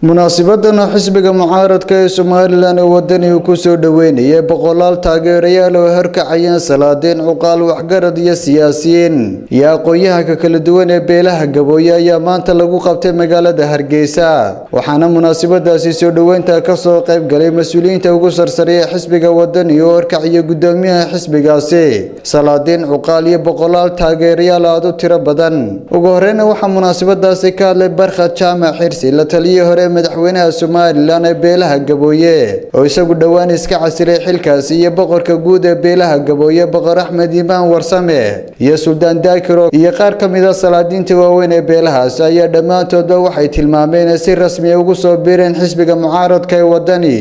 munaasabadana xisbiga mucaaradka ee Soomaaliland oo wadani ku soo dhaweynayay boqolaal taageerayaal oo horkacayeen salaadeen cuqaal waxgarad iyo siyaasiyiin iyo aqoonyahanka kala duwan ee beelaha Gabooyo ayaa maanta lagu qabtay magaalada Hargeysa waxaana munaasabadaasi soo dhaweynta ka soo qayb galay mas'uuliyiinta ugu sarsareeya xisbiga wadani oo horkacaya gudoomiyaha xisbigaasi salaadeen cuqaal iyo boqolaal taageerayaal aad u tiro badan ugu horeeyna waxa munaasabadaasi ka hadlay Barkhad Jaamac Xirsi la taliye hore madaxweynaha Soomaaliland ee beelaha Gabooyo oo isagu dhawaan iska casilay xilkaasi iyo boqorka guud ee beelaha Gabooyo Boqor Axmed Imaan Warsame iyo Suldaan Daakiro iyo qaar kamid ah salaadiinta waaweyn ee beelahaas ayaa dhamaantood waxay tilmaameen si rasmi ah ugu soo biireen xisbiga mucaaradka ee wadani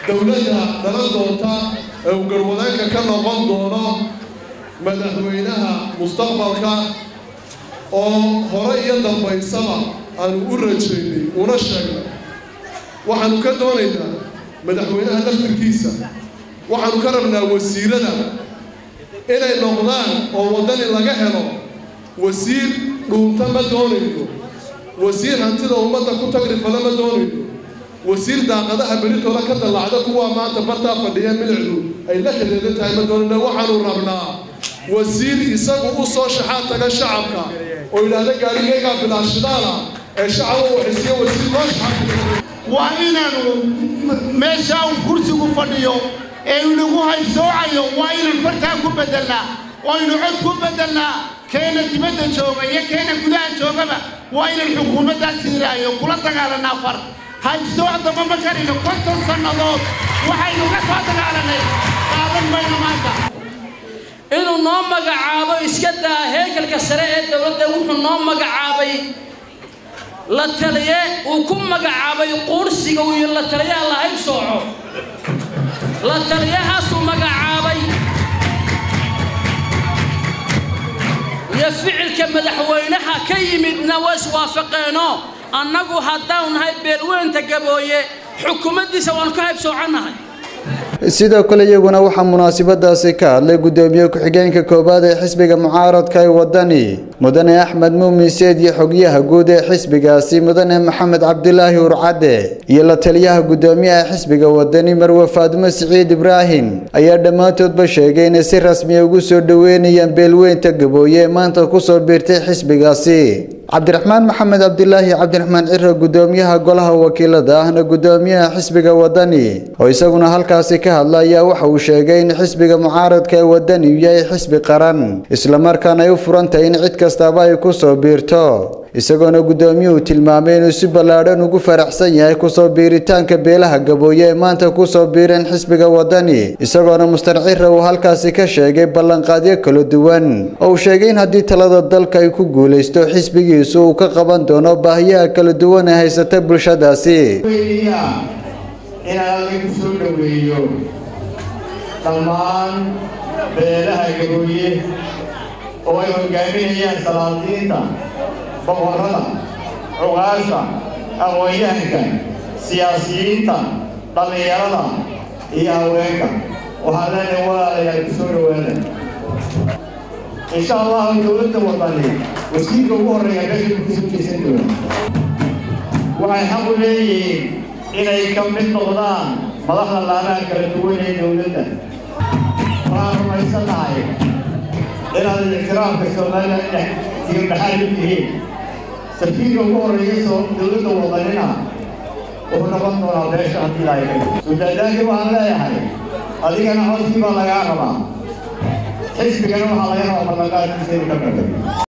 dawladda dalal doonta ee garwadaanka ka noqon doono madaxweynaha mustaqbalka oo hore iyo dambaysaba aan u rajaynay una sheegnay waxaanu ka doonaynaa madaxweynaha laftirkiisa waxaanu ka rabnaa wasiirada inay noqdaan oo wadani laga helo wasiir dhuunta ma doonayno wasiir hantida ummadda ku tagrifala ma doonayno wasiir daaqadaha beritola ka dalacda kuwa maanta bartaa fadhiya milicdu ay la kadeedan tahay ma doonayno waxaanu rabnaa wasiir isagu u soo shaxaad taga shacabka oo yidhaahda gaarigaygaa bilaashidaala ee shacabka waxaysiiya wasiir loo shaxaad waa inaanu meesha uu kursigu fadhiyo ee inagu haysoocayo waa inaan fartaa ku bedelnaa waa inuu cod ku bedelnaa keena dibadda jooga iyo keena gudaha joogaba waa inaan xukuumaddaa siiraayo kula dagaalanaa far haysooc daba ma karino 50 sannadood waxaynu ka soo dagaalanay qaadan mayno maanta inuu noo magacaabo iska daa heegalka sare ee dawladda wuxuu noo magacaabay la taliye uu ku magacaabay qoorsiga iyo la taliye la haysooco la taliyahaas uu magacaabay ya ficilka madaxweynaha ka yimidna was waafaqeeno annagu haddaan nahay beelweynta Gabooyo xukuumaddiisa waan ka haybsoocannahay sidoo kale iyaguna waxa munaasabadaasi ka hadlay gudoomiye ku-xigeenka koobaad ee xisbiga mucaaradka ee wadani mudane Axmed Muumin Seed iyo xogyaha guud ee xisbigaasi mudane Maxamed Cabdilaahi Urcade iyo la taliyaha gudoomiyaha xisbiga wadani Marwe Faadimo Siciid Ibraahim ayaa dhamaantoodba sheegay in si rasmi ah ugu soo dhaweynayaan beelweynta Gabooyo ee maanta ku soo biirtay xisbigaasi Cabdiraxmaan Maxamed Cabdilaahi Cabdiraxmaan Cirro gudoomiyaha golaha wakiilada ahna gudoomiyaha xisbiga wadani oo isaguna halkaasi ka hadlaya waxa uu sheegay in xisbiga mucaaradka ee wadani yahay xisbi qaran isla markaana ay u furantay in cid kasta ay ku soo biirto isagoona gudoomiyuhu tilmaamay inuu si ballaaran ugu faraxsan yahay ku soo biiritaanka beelaha Gabooyo ee maanta ku soo biireen xisbiga wadani isagoona mustarcirra uu halkaasi ka sheegay ballanqaadyo kala duwan oo uu sheegay in haddii talada dalka ay ku guuleysto xisbigiisu uu ka qaban doono baahiyaha kala duwan ee haysata bulshadaasi inaan lagu soo dhaweeyo dhammaan beelaha Gabooyo oo ay hogaaminayaan salaadiinta boqorada cuqaasha aqoonyahanka siyaasiyiinta dhalinyarada iyo haweenka waxaa leenahay walaalayaal ku soo dhawaada insha Allah dowladda wadani wasiirka ugu horeeya meesha ku soo jeesan doona waxay xaq u leeyihiin inay ka mid noqdaan madaxda laamaha kala duwan ee dowladda waxaan rumaysanahay inaad ixtiraamka Soomaaliland iyo dhaxal u tihiin safiirka ugu horeeya dowladda wadanina wuxuu noqon doonaa beesha haddii la yahay Suldaan waxaan leeyahay adigana codkii baa lagaa rabaa xisbigana waxaa laga rabaa ballanqaadkiisa inuu ka qaado